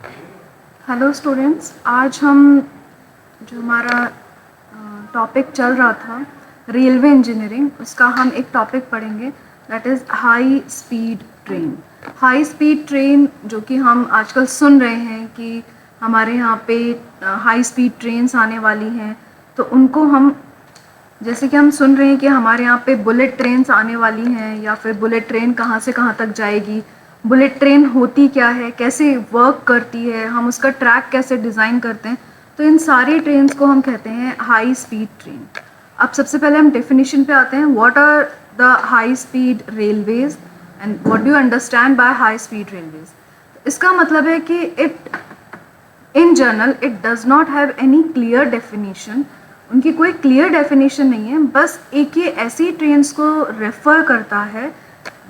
Hello students, आज हम जो हमारा टॉपिक चल रहा था रेलवे इंजीनियरिंग, उसका हम एक टॉपिक पढ़ेंगे that is high speed train. High speed train जो कि हम आजकल सुन रहे हैं कि हमारे यहाँ पे हाई स्पीड ट्रेन्स आने वाली हैं, तो उनको हम जैसे कि हम सुन रहे हैं कि हमारे यहाँ पे बुलेट ट्रेन्स आने वाली हैं, या फिर बुलेट ट्रेन कहाँ से कहाँ तक जाएगी, बुलेट ट्रेन होती क्या है, कैसे वर्क करती है, हम उसका ट्रैक कैसे डिज़ाइन करते हैं। तो इन सारी ट्रेन्स को हम कहते हैं हाई स्पीड ट्रेन। अब सबसे पहले हम डेफिनेशन पे आते हैं। What are the high speed railways and what do you understand by high speed railways. इसका मतलब है कि it in general it does not have any clear definition. उनकी कोई क्लियर डेफिनेशन नहीं है, बस एक ये ऐसी ट्रेन्स को रेफर करता है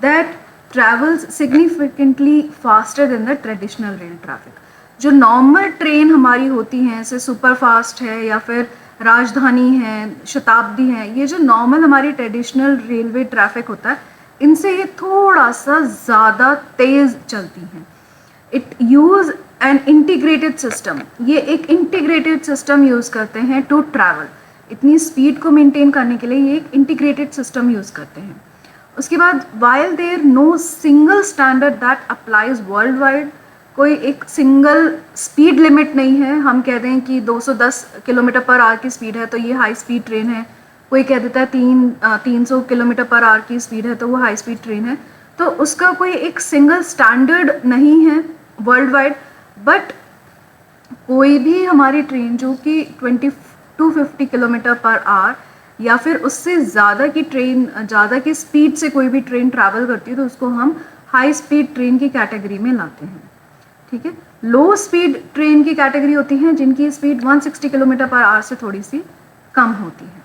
that travels significantly faster than the traditional rail traffic. जो नॉर्मल ट्रेन हमारी होती हैं, जैसे सुपर फास्ट है या फिर राजधानी है, शताब्दी है, ये जो नॉर्मल हमारी ट्रेडिशनल रेलवे ट्रैफिक होता है, इनसे ये थोड़ा सा ज़्यादा तेज़ चलती हैं। It use an integrated system, ये एक इंटीग्रेटेड सिस्टम यूज़ करते हैं टू ट्रैवल। इतनी स्पीड को मेंटेन करने के लिए ये एक इंटीग्रेटेड सिस्टम यूज़ करते हैं। उसके बाद while there no single standard that applies world wide, कोई एक सिंगल स्पीड लिमिट नहीं है। हम कह दें कि 210 किलोमीटर पर आवर की स्पीड है तो ये हाई स्पीड ट्रेन है, कोई कह देता है 300 किलोमीटर पर आवर की स्पीड है तो वो हाई स्पीड ट्रेन है। तो उसका कोई एक सिंगल स्टैंडर्ड नहीं है वर्ल्ड वाइड, बट कोई भी हमारी ट्रेन जो कि 250 किलोमीटर पर आवर या फिर उससे ज़्यादा की ट्रेन, ज़्यादा की स्पीड से कोई भी ट्रेन ट्रैवल करती है तो उसको हम हाई स्पीड ट्रेन की कैटेगरी में लाते हैं। ठीक है। लो स्पीड ट्रेन की कैटेगरी होती हैं जिनकी स्पीड 160 किलोमीटर पर आवर से थोड़ी सी कम होती है।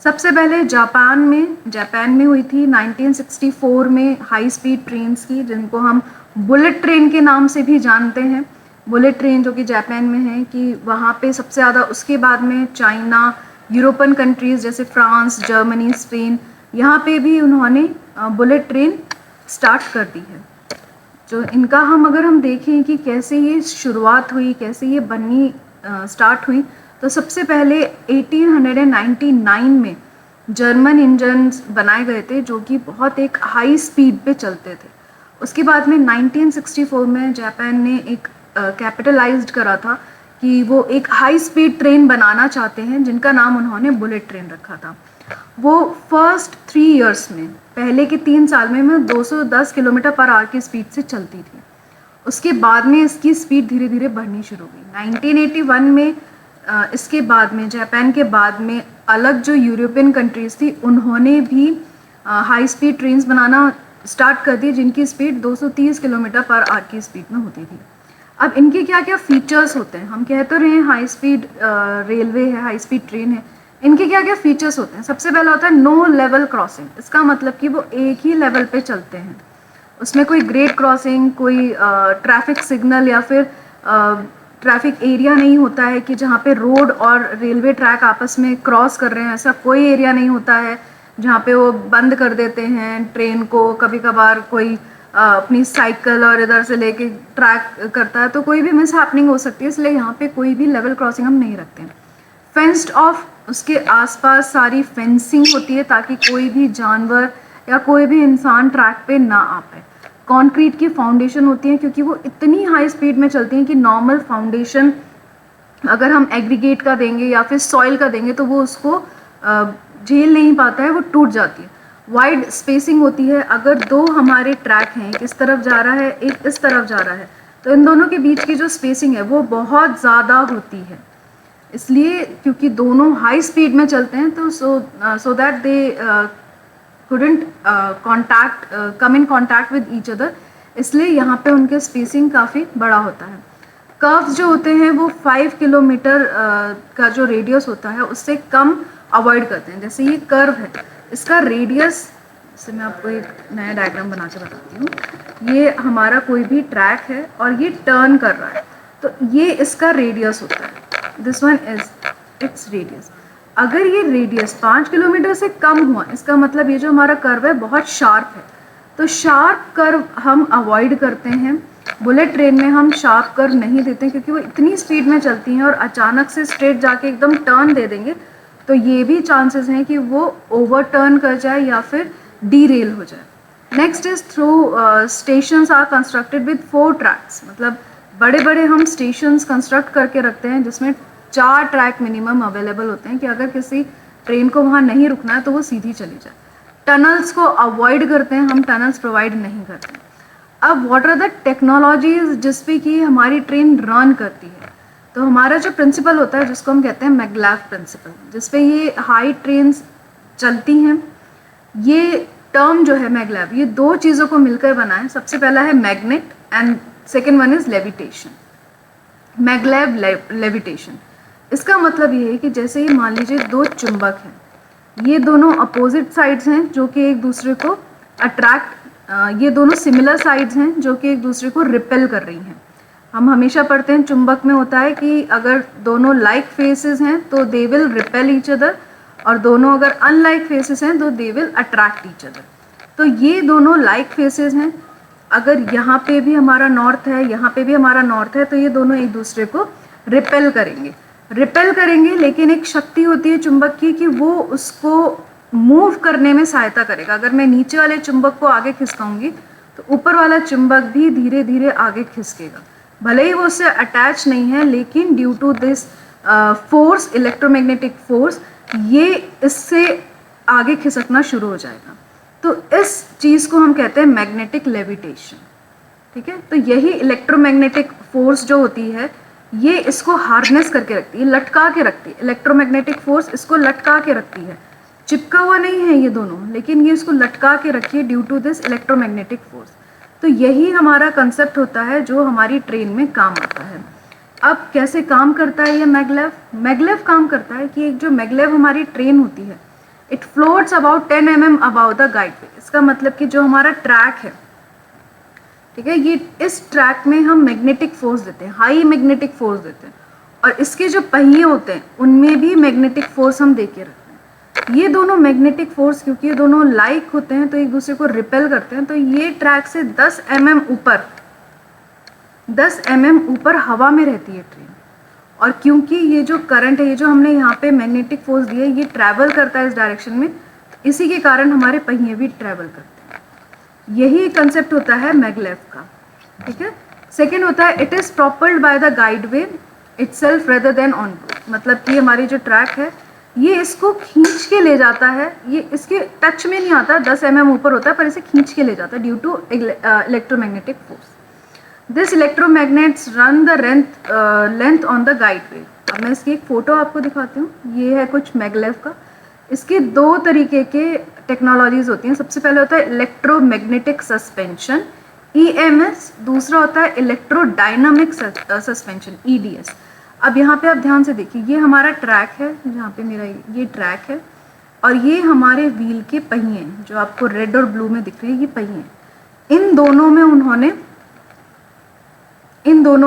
सबसे पहले जापान में हुई थी 1964 में हाई स्पीड ट्रेन्स की, जिनको हम बुलेट ट्रेन के नाम से भी जानते हैं। बुलेट ट्रेन जो कि जापान में है कि वहाँ पे सबसे ज़्यादा, उसके बाद में चाइना, यूरोपियन कंट्रीज़ जैसे फ्रांस, जर्मनी, स्पेन, यहाँ पे भी उन्होंने बुलेट ट्रेन स्टार्ट कर दी है। जो इनका अगर हम देखें कि कैसे ये शुरुआत हुई, कैसे ये बननी स्टार्ट हुई, तो सबसे पहले 1899 में जर्मन इंजन्स बनाए गए थे जो कि बहुत एक हाई स्पीड पे चलते थे। उसके बाद में 1964 में जापान ने एक कैपिटलाइज्ड करा था कि वो एक हाई स्पीड ट्रेन बनाना चाहते हैं, जिनका नाम उन्होंने बुलेट ट्रेन रखा था। वो फर्स्ट 3 इयर्स में, पहले के 3 साल में 210 किलोमीटर पर आवर की स्पीड से चलती थी। उसके बाद में इसकी स्पीड धीरे धीरे बढ़नी शुरू हुई 1981 में। इसके बाद में, जापान के बाद में, अलग जो यूरोपियन कंट्रीज़ थी उन्होंने भी हाई स्पीड ट्रेन्स बनाना स्टार्ट कर दी, जिनकी स्पीड 230 किलोमीटर पर आवर की स्पीड में होती थी। अब इनके क्या क्या फीचर्स होते हैं, हम कह तो रहे हैं हाई स्पीड रेलवे है, हाई स्पीड ट्रेन है, इनके क्या क्या फीचर्स होते हैं। सबसे पहला होता है नो लेवल क्रॉसिंग। इसका मतलब कि वो एक ही लेवल पे चलते हैं, उसमें कोई ग्रेड क्रॉसिंग, कोई ट्रैफिक सिग्नल या फिर ट्रैफिक एरिया नहीं होता है कि जहाँ पे रोड और रेलवे ट्रैक आपस में क्रॉस कर रहे हैं, ऐसा कोई एरिया नहीं होता है जहाँ पे वो बंद कर देते हैं ट्रेन को। कभी कभार कोई अपनी साइकिल और इधर से लेके ट्रैक करता है तो कोई भी मिस हैपनिंग हो सकती है, इसलिए यहाँ पे कोई भी लेवल क्रॉसिंग हम नहीं रखते हैं। फेंस्ड ऑफ, उसके आसपास सारी फेंसिंग होती है ताकि कोई भी जानवर या कोई भी इंसान ट्रैक पे ना आ पाए। कंक्रीट की फाउंडेशन होती है क्योंकि वो इतनी हाई स्पीड में चलती हैं कि नॉर्मल फाउंडेशन अगर हम एग्रीगेट का देंगे या फिर सॉइल का देंगे तो वो उसको झेल नहीं पाता है, वो टूट जाती है। वाइड स्पेसिंग होती है, अगर दो हमारे ट्रैक हैं, एक इस तरफ जा रहा है, एक इस तरफ जा रहा है, तो इन दोनों के बीच की जो स्पेसिंग है वो बहुत ज़्यादा होती है। इसलिए क्योंकि दोनों हाई स्पीड में चलते हैं तो so that they couldn't come in contact with each other, इसलिए यहाँ पे उनके स्पेसिंग काफ़ी बड़ा होता है। कर्व्स जो होते हैं वो 5 किलोमीटर का जो रेडियस होता है उससे कम अवॉइड करते हैं। जैसे ये कर्व है, इसका रेडियस, इससे मैं आपको एक नया डायग्राम बना के बताती हूँ। ये हमारा कोई भी ट्रैक है और ये टर्न कर रहा है, तो ये इसका रेडियस होता है। This one is its radius. अगर ये रेडियस 5 किलोमीटर से कम हुआ, इसका मतलब ये जो हमारा कर्व है बहुत शार्प है, तो शार्प कर्व हम अवॉइड करते हैं बुलेट ट्रेन में हम शार्प कर्व नहीं देते क्योंकि वो इतनी स्पीड में चलती हैं और अचानक से स्ट्रेट जाके एकदम टर्न दे देंगे तो ये भी चांसेस हैं कि वो ओवर टर्न कर जाए या फिर डीरेल हो जाए। Next is through stations are constructed with 4 tracks, मतलब बड़े बड़े हम स्टेशंस कंस्ट्रक्ट करके रखते हैं जिसमें 4 ट्रैक मिनिमम अवेलेबल होते हैं कि अगर किसी ट्रेन को वहाँ नहीं रुकना है तो वो सीधी चली जाए। टनल्स को अवॉइड करते हैं, हम टनल्स प्रोवाइड नहीं करते। अब व्हाट आर द टेक्नोलॉजीज जिस पे कि हमारी ट्रेन रन करती है, तो हमारा जो प्रिंसिपल होता है जिसको हम कहते हैं मैग्लेव प्रिंसिपल, जिस पे ये हाई ट्रेन्स चलती हैं। ये टर्म जो है मैग्लेव, ये 2 चीज़ों को मिलकर बना है। सबसे पहला है magnet and second one is levitation. Maglev levitation, इसका मतलब ये है कि जैसे ही मान लीजिए 2 चुंबक हैं, ये दोनों अपोजिट साइड्स हैं जो कि एक दूसरे को अट्रैक्ट, ये दोनों सिमिलर साइड्स हैं जो कि एक दूसरे को रिपेल कर रही हैं। हम हमेशा पढ़ते हैं चुंबक में होता है कि अगर दोनों लाइक फेसेस हैं तो they will repel each other, और दोनों अगर अनलाइक फेसेस हैं तो they will attract each other. तो ये दोनों लाइक फेसेस हैं, अगर यहाँ पे भी हमारा नॉर्थ है, यहाँ पे भी हमारा नॉर्थ है, तो ये दोनों एक दूसरे को रिपेल करेंगे। लेकिन एक शक्ति होती है चुंबक की कि वो उसको मूव करने में सहायता करेगा। अगर मैं नीचे वाले चुंबक को आगे खिसकाऊंगी तो ऊपर वाला चुंबक भी धीरे धीरे आगे खिसकेगा, भले ही वो उससे अटैच नहीं है, लेकिन due to this force, electromagnetic force, ये इससे आगे खिसकना शुरू हो जाएगा। तो इस चीज़ को हम कहते हैं मैग्नेटिक लेविटेशन। ठीक है, तो यही इलेक्ट्रोमैग्नेटिक फोर्स जो होती है ये इसको हार्नेस करके रखती है, लटका के रखती है। इलेक्ट्रोमैग्नेटिक फोर्स इसको लटका के रखती है, चिपका हुआ नहीं है ये दोनों, लेकिन ये इसको लटका के रखी है due to this electromagnetic force. तो यही हमारा कंसेप्ट होता है जो हमारी ट्रेन में काम आता है। अब कैसे काम करता है ये मैग्लेव? मैग्लेव काम करता है कि एक जो मैग्लेव हमारी ट्रेन होती है, it floats about 10 mm about the guide way. इसका मतलब कि जो हमारा ट्रैक है, ठीक है, ये इस ट्रैक में हम मैग्नेटिक फोर्स देते हैं, हाई मैग्नेटिक फोर्स देते हैं, और इसके जो पहिए होते हैं उनमें भी मैग्नेटिक फोर्स हम दे के रखते हैं। ये दोनों मैग्नेटिक फोर्स, क्योंकि ये दोनों लाइक होते हैं तो एक दूसरे को रिपेल करते हैं, तो ये ट्रैक से 10 mm ऊपर हवा में रहती है ट्रेन। और क्योंकि ये जो करंट है, ये जो हमने यहाँ पे मैग्नेटिक फोर्स दिया है, ये ट्रैवल करता है इस डायरेक्शन में, इसी के कारण हमारे पहिए भी ट्रैवल करते हैं। यही कंसेप्ट होता है मैग्लेव का। ठीक है, सेकेंड होता है it is propelled by the guide way itself rather than on board. मतलब कि हमारी जो ट्रैक है ये इसको खींच के ले जाता है, ये इसके टच में नहीं आता, 10 mm ऊपर होता है, पर इसे खींच के ले जाता है due to electromagnetic force. This electromagnets run the length on the guide way. अब मैं इसकी एक फ़ोटो आपको दिखाती हूँ, ये है कुछ मैग्लेव का। इसके 2 तरीके के टेक्नोलॉजीज़ होती हैं। सबसे पहले होता है इलेक्ट्रोमैग्नेटिक सस्पेंशन, EMS, दूसरा होता है इलेक्ट्रोडायनामिक सस्पेंशन, EDS। अब यहाँ पे आप ध्यान से देखिए, ये हमारा ट्रैक है, जहाँ पे मेरा ये ट्रैक है, और ये हमारे व्हील के पहिए हैं जो आपको रेड और ब्लू में दिख रहे हैं, ये पहिए हैं। इन दोनों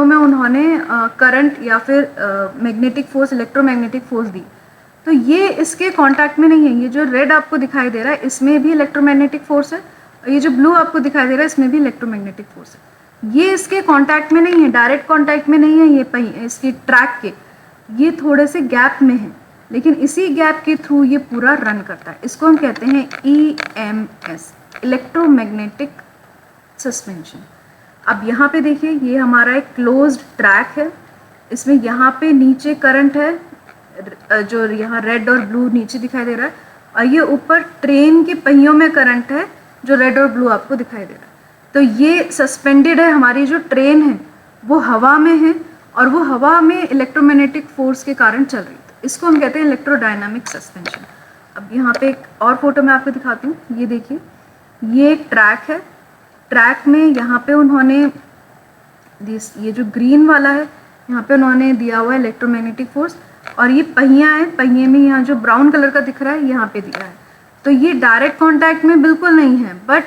में उन्होंने करंट या फिर मैग्नेटिक फोर्स, इलेक्ट्रोमैग्नेटिक फोर्स दी। तो ये इसके कांटेक्ट में नहीं है। ये जो रेड आपको दिखाई दे रहा है इसमें भी इलेक्ट्रोमैग्नेटिक फोर्स है, और ये जो ब्लू आपको दिखाई दे रहा है इसमें भी इलेक्ट्रोमैग्नेटिक फोर्स है। ये इसके कांटेक्ट में नहीं है, डायरेक्ट कांटेक्ट में नहीं है ये पहिए इसकी ट्रैक के, ये थोड़े से गैप में है, लेकिन इसी गैप के थ्रू ये पूरा रन करता है। इसको हम कहते हैं EMS, इलेक्ट्रोमैग्नेटिक सस्पेंशन। अब यहाँ पे देखिए, ये हमारा एक क्लोज्ड ट्रैक है, इसमें यहाँ पे नीचे करंट है, जो यहाँ रेड और ब्लू नीचे दिखाई दे रहा है, और ये ऊपर ट्रेन के पहियों में करंट है जो रेड और ब्लू आपको दिखाई दे रहा है। तो ये सस्पेंडेड है, हमारी जो ट्रेन है वो हवा में है, और वो हवा में इलेक्ट्रोमैग्नेटिक फोर्स के कारण चल रही है। तो इसको हम कहते हैं इलेक्ट्रोडायनामिक सस्पेंशन। अब यहाँ पे एक और फोटो मैं आपको दिखाती हूँ, ये देखिए, ये एक ट्रैक है। ट्रैक में यहाँ पे उन्होंने ये जो ग्रीन वाला है, यहाँ पे उन्होंने दिया हुआ है इलेक्ट्रोमैग्नेटिक फोर्स, और ये पहिया है, पहिए में यहाँ जो ब्राउन कलर का दिख रहा है यहाँ पे दिया है। तो ये डायरेक्ट कांटेक्ट में बिल्कुल नहीं है, बट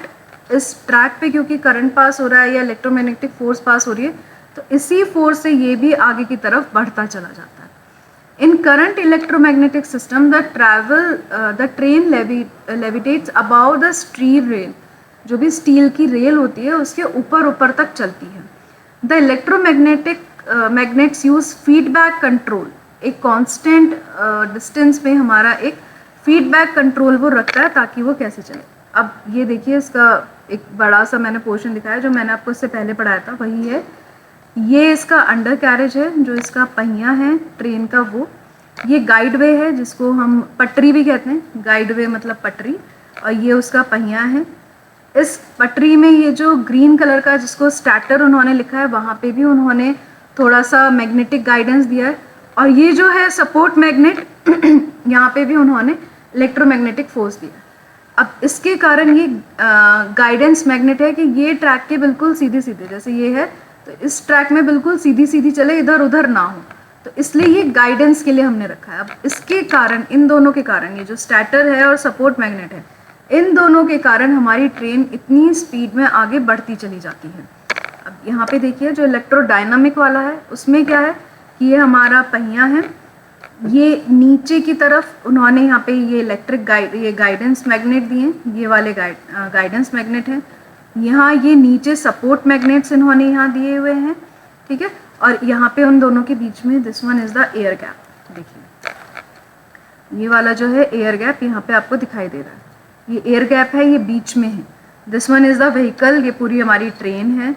इस ट्रैक पे क्योंकि करंट पास हो रहा है या इलेक्ट्रोमैग्नेटिक फोर्स पास हो रही है, तो इसी फोर्स से ये भी आगे की तरफ बढ़ता चला जाता है। In current electromagnetic system the train levitates about the steel rail. जो भी स्टील की रेल होती है उसके ऊपर तक चलती है। The electromagnetic magnets use feedback control, एक कांस्टेंट डिस्टेंस पे हमारा एक फीडबैक कंट्रोल वो रखता है ताकि वो कैसे चले। अब ये देखिए, इसका एक बड़ा सा मैंने पोर्शन दिखाया जो मैंने आपको इससे पहले पढ़ाया था, वही है। ये इसका अंडर कैरेज है, जो इसका पहिया है ट्रेन का वो। ये गाइड वे है जिसको हम पटरी भी कहते हैं, गाइड वे मतलब पटरी, और ये उसका पहिया है। इस पटरी में ये जो ग्रीन कलर का जिसको स्टैटर उन्होंने लिखा है, वहाँ पे भी उन्होंने थोड़ा सा मैग्नेटिक गाइडेंस दिया है। और ये जो है सपोर्ट मैग्नेट यहाँ पे भी उन्होंने इलेक्ट्रोमैग्नेटिक फोर्स दिया। अब इसके कारण ये गाइडेंस मैग्नेट है कि ये ट्रैक के बिल्कुल सीधे सीधे, जैसे ये है तो इस ट्रैक में बिल्कुल सीधी सीधी चले, इधर उधर ना हो, तो इसलिए ये गाइडेंस के लिए हमने रखा है। अब इसके कारण, इन दोनों के कारण, ये जो स्टैटर है और सपोर्ट मैग्नेट है, इन दोनों के कारण हमारी ट्रेन इतनी स्पीड में आगे बढ़ती चली जाती है। अब यहाँ पे देखिए जो इलेक्ट्रोडायनामिक वाला है उसमें क्या है कि ये हमारा पहिया है, ये नीचे की तरफ उन्होंने यहाँ पे ये ये गाइडेंस मैग्नेट दिए हैं, ये वाले गाइडेंस मैग्नेट हैं। यहाँ ये नीचे सपोर्ट मैग्नेट्स इन्होंने यहाँ दिए हुए हैं, ठीक है। और यहाँ पे उन दोनों के बीच में this one is the air gap. देखिए ये वाला जो है एयर गैप यहाँ पे आपको दिखाई दे रहा है, ये एयर गैप है, ये बीच में है। This one is the vehicle, ये पूरी हमारी ट्रेन है।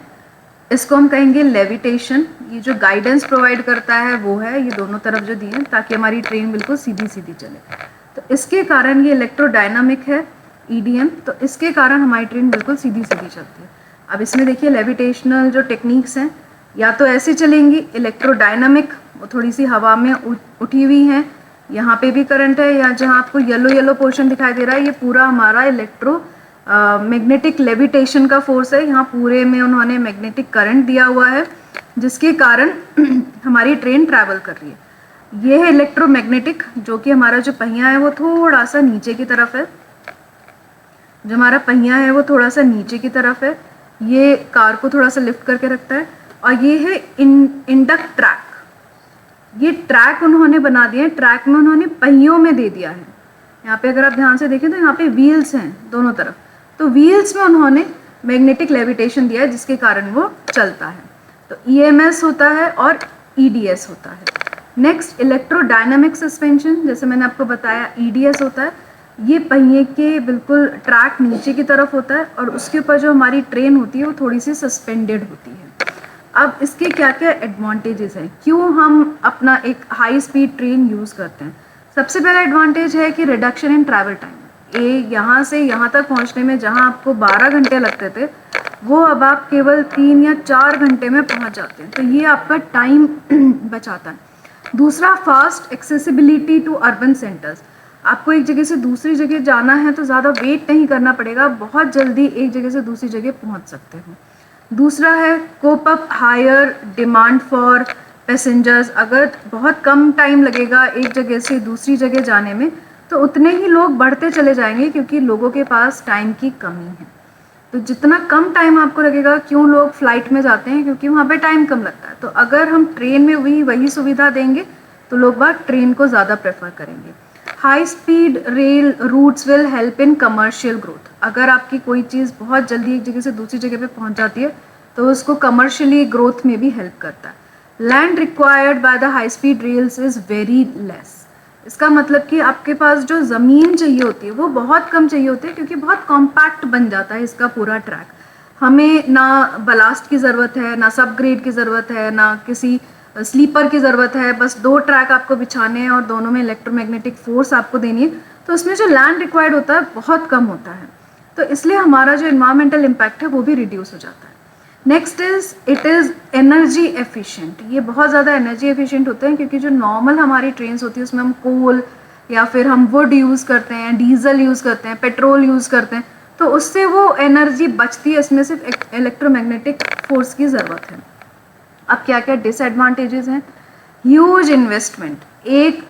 इसको हम कहेंगे लेविटेशन। ये जो गाइडेंस प्रोवाइड करता है वो है ये दोनों तरफ जो दिए हैं, ताकि हमारी ट्रेन बिल्कुल सीधी सीधी चले। तो इसके कारण ये इलेक्ट्रोडायनामिक है, ईडीएम, तो इसके कारण हमारी ट्रेन बिल्कुल सीधी सीधी चलती है। अब इसमें देखिए लेविटेशनल जो टेक्निक्स हैं, या तो ऐसे चलेंगी, इलेक्ट्रोडायनामिक वो थोड़ी सी हवा में उठी हुई हैं, यहाँ पे भी करंट है, या जहाँ आपको येलो येलो पोर्शन दिखाई दे रहा है ये पूरा हमारा मैग्नेटिक लेविटेशन का फोर्स है। यहाँ पूरे में उन्होंने मैग्नेटिक करंट दिया हुआ है जिसके कारण हमारी ट्रेन ट्रैवल कर रही है। ये है इलेक्ट्रोमैग्नेटिक, जो कि हमारा जो पहिया है वो थोड़ा सा नीचे की तरफ है, जो हमारा पहिया है वो थोड़ा सा नीचे की तरफ है, ये कार को थोड़ा सा लिफ्ट करके रखता है। और ये है इंडक्ट ट्रैक, ये ट्रैक उन्होंने बना दिया है, ट्रैक में उन्होंने पहियों में दे दिया है। यहाँ पे अगर आप ध्यान से देखें तो यहाँ पे व्हील्स हैं दोनों तरफ, तो व्हील्स में उन्होंने मैग्नेटिक लेविटेशन दिया है जिसके कारण वो चलता है। तो ईएमएस होता है और ईडीएस होता है। नेक्स्ट इलेक्ट्रोडायनामिक सस्पेंशन, जैसे मैंने आपको बताया ईडीएस होता है, ये पहिए के बिल्कुल ट्रैक नीचे की तरफ होता है और उसके ऊपर जो हमारी ट्रेन होती है वो थोड़ी सी सस्पेंडेड होती है। अब इसके क्या क्या एडवांटेजेस हैं, क्यों हम अपना एक हाई स्पीड ट्रेन यूज़ करते हैं। सबसे पहला एडवांटेज है कि रिडक्शन इन ट्रैवल टाइम। यहाँ से यहाँ तक पहुँचने में जहाँ आपको 12 घंटे लगते थे, वो अब आप केवल 3 या 4 घंटे में पहुँच जाते हैं, तो ये आपका टाइम बचाता है। दूसरा, fast accessibility to urban centres. आपको एक जगह से दूसरी जगह जाना है तो ज़्यादा वेट नहीं करना पड़ेगा, बहुत जल्दी एक जगह से दूसरी जगह पहुँच सकते हो। दूसरा है cope up higher demand for passengers. अगर बहुत कम टाइम लगेगा एक जगह से दूसरी जगह जाने में, तो उतने ही लोग बढ़ते चले जाएंगे क्योंकि लोगों के पास टाइम की कमी है। तो जितना कम टाइम आपको लगेगा, क्यों लोग फ्लाइट में जाते हैं, क्योंकि वहाँ पे टाइम कम लगता है। तो अगर हम ट्रेन में वही सुविधा देंगे तो लोग बाग ट्रेन को ज़्यादा प्रेफर करेंगे। High speed rail routes will help in commercial growth. अगर आपकी कोई चीज़ बहुत जल्दी एक जगह से दूसरी जगह पे पहुंच जाती है तो उसको कमर्शियली ग्रोथ में भी हेल्प करता है। Land required by the high speed rails is very less. इसका मतलब कि आपके पास जो ज़मीन चाहिए होती है वो बहुत कम चाहिए होती है, क्योंकि बहुत कॉम्पैक्ट बन जाता है इसका पूरा ट्रैक। हमें ना बलास्ट की ज़रूरत है, ना सब ग्रेड की ज़रूरत है, ना किसी स्लीपर की ज़रूरत है। बस 2 ट्रैक आपको बिछाने हैं और दोनों में इलेक्ट्रोमैग्नेटिक फोर्स आपको देनी है, तो उसमें जो लैंड रिक्वायर्ड होता है बहुत कम होता है। तो इसलिए हमारा जो इन्वायरमेंटल इम्पैक्ट है वो भी रिड्यूस हो जाता है। Next is it is energy efficient. ये बहुत ज़्यादा एनर्जी एफिशिएंट होते हैं, क्योंकि जो नॉर्मल हमारी ट्रेन्स होती है उसमें हम कोल या फिर हम वुड यूज़ करते हैं, डीजल यूज़ करते हैं, पेट्रोल यूज़ करते हैं, तो उससे वो एनर्जी बचती है। इसमें सिर्फ इलेक्ट्रोमैग्नेटिक फोर्स की ज़रूरत है। अब क्या क्या डिसएडवांटेजेस हैं। Huge investment. एक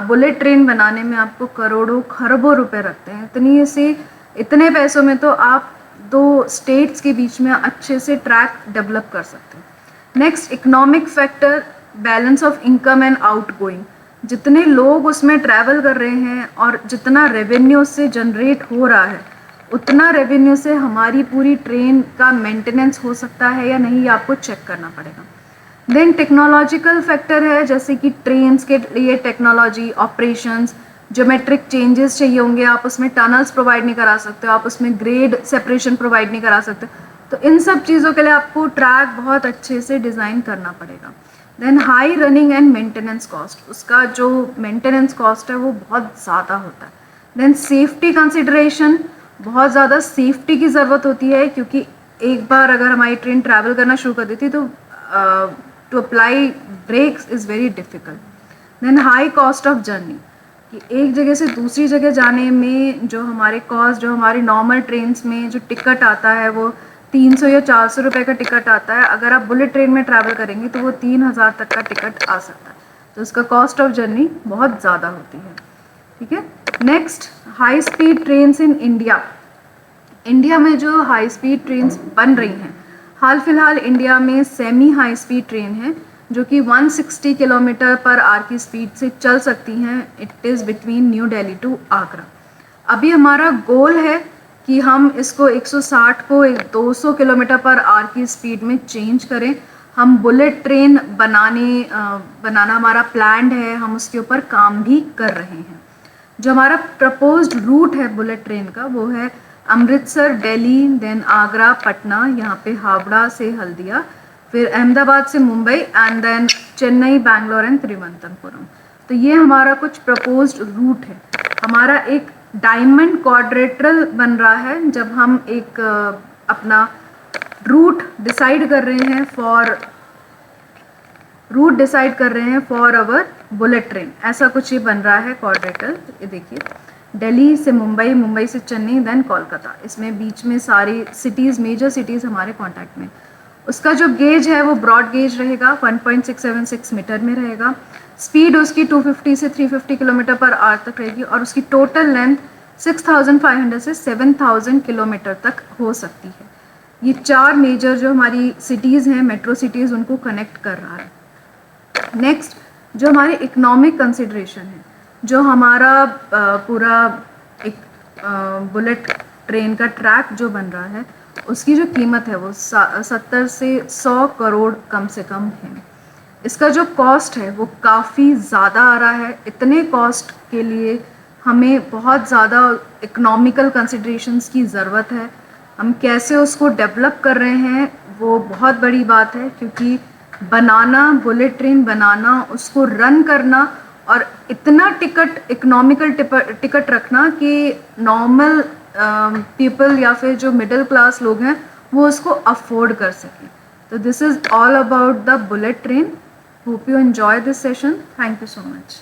बुलेट ट्रेन बनाने में आपको करोड़ों खरबों रुपए लगते हैं। इतने पैसों में तो आप 2 स्टेट्स के बीच में अच्छे से ट्रैक डेवलप कर सकते हैं। Next, economic factor, balance of income and outgoing. जितने लोग उसमें ट्रैवल कर रहे हैं और जितना रेवेन्यू उससे जनरेट हो रहा है, उतना रेवेन्यू से हमारी पूरी ट्रेन का मेंटेनेंस हो सकता है या नहीं, ये आपको चेक करना पड़ेगा। देन टेक्नोलॉजिकल फैक्टर है, जैसे कि ट्रेन्स के लिए टेक्नोलॉजी, ऑपरेशंस, ज्योमेट्रिक चेंजेस चाहिए होंगे, आप उसमें टनल्स प्रोवाइड नहीं करा सकते हो, आप उसमें ग्रेड सेपरेशन प्रोवाइड नहीं करा सकते, तो इन सब चीज़ों के लिए आपको ट्रैक बहुत अच्छे से डिज़ाइन करना पड़ेगा। Then high running and maintenance cost, उसका जो मेंटेनेंस कॉस्ट है वो बहुत ज़्यादा होता है। देन सेफ्टी कंसिडरेशन, बहुत ज़्यादा सेफ्टी की ज़रूरत होती है, क्योंकि एक बार अगर हमारी ट्रेन ट्रैवल करना शुरू कर देती तो to apply brakes is very difficult. Then high cost of journey, कि एक जगह से दूसरी जगह जाने में जो हमारे कॉस्ट, जो हमारी नॉर्मल ट्रेन्स में जो टिकट आता है वो 300 या 400 रुपये का टिकट आता है, अगर आप बुलेट ट्रेन में ट्रैवल करेंगे तो वो 3000 तक का टिकट आ सकता है, तो उसका कॉस्ट ऑफ जर्नी बहुत ज़्यादा होती है। ठीक है, next high speed trains in India. India में जो हाई स्पीड ट्रेन्स बन रही हैं, हाल फिलहाल इंडिया में सेमी हाई स्पीड ट्रेन है जो कि 160 किलोमीटर पर आवर की स्पीड से चल सकती हैं। It is between New Delhi to Agra. अभी हमारा गोल है कि हम इसको 160 को 200 किलोमीटर पर आवर की स्पीड में चेंज करें। हम बुलेट ट्रेन बनाना हमारा प्लान्ड है, हम उसके ऊपर काम भी कर रहे हैं। जो हमारा प्रपोज्ड रूट है बुलेट ट्रेन का वो है अमृतसर, दिल्ली, देन आगरा, पटना, यहाँ पे हावड़ा से हल्दिया, फिर अहमदाबाद से Mumbai, and then Chennai, Bangalore and Thiruvananthapuram. तो ये हमारा कुछ प्रपोज्ड रूट है। हमारा एक डायमंड क्वाड्रेटरल बन रहा है जब हम एक अपना रूट डिसाइड कर रहे हैं फॉर अवर बुलेट ट्रेन। ऐसा कुछ ये बन रहा है क्वाड्रेटरल। ये देखिए, दिल्ली से मुंबई, मुंबई से चेन्नई, देन कोलकाता, इसमें बीच में सारी सिटीज़, मेजर सिटीज़ हमारे कॉन्टैक्ट में। उसका जो गेज है वो ब्रॉड गेज रहेगा, 1.676 मीटर में रहेगा। स्पीड उसकी 250 से 350 किलोमीटर पर आवर तक रहेगी, और उसकी टोटल लेंथ 6500 से 7000 किलोमीटर तक हो सकती है। ये 4 मेजर जो हमारी सिटीज़ हैं, मेट्रो सिटीज़, उनको कनेक्ट कर रहा है। नेक्स्ट, जो हमारी इकोनॉमिक कंसिडरेशन है, जो हमारा पूरा एक बुलेट ट्रेन का ट्रैक जो बन रहा है, उसकी जो कीमत है वो 70 से 100 करोड़ कम से कम है। इसका जो कॉस्ट है वो काफ़ी ज़्यादा आ रहा है। इतने कॉस्ट के लिए हमें बहुत ज़्यादा इकोनॉमिकल कंसिडरेशंस की ज़रूरत है। हम कैसे उसको डेवलप कर रहे हैं वो बहुत बड़ी बात है, क्योंकि बनाना, बुलेट ट्रेन बनाना, उसको रन करना और इतना इकोनॉमिकल टिकट रखना कि नॉर्मल पीपल या फिर जो मिडिल क्लास लोग हैं वो उसको अफोर्ड कर सकें। तो this is all about the bullet train. Hope you enjoy this session. Thank you so much.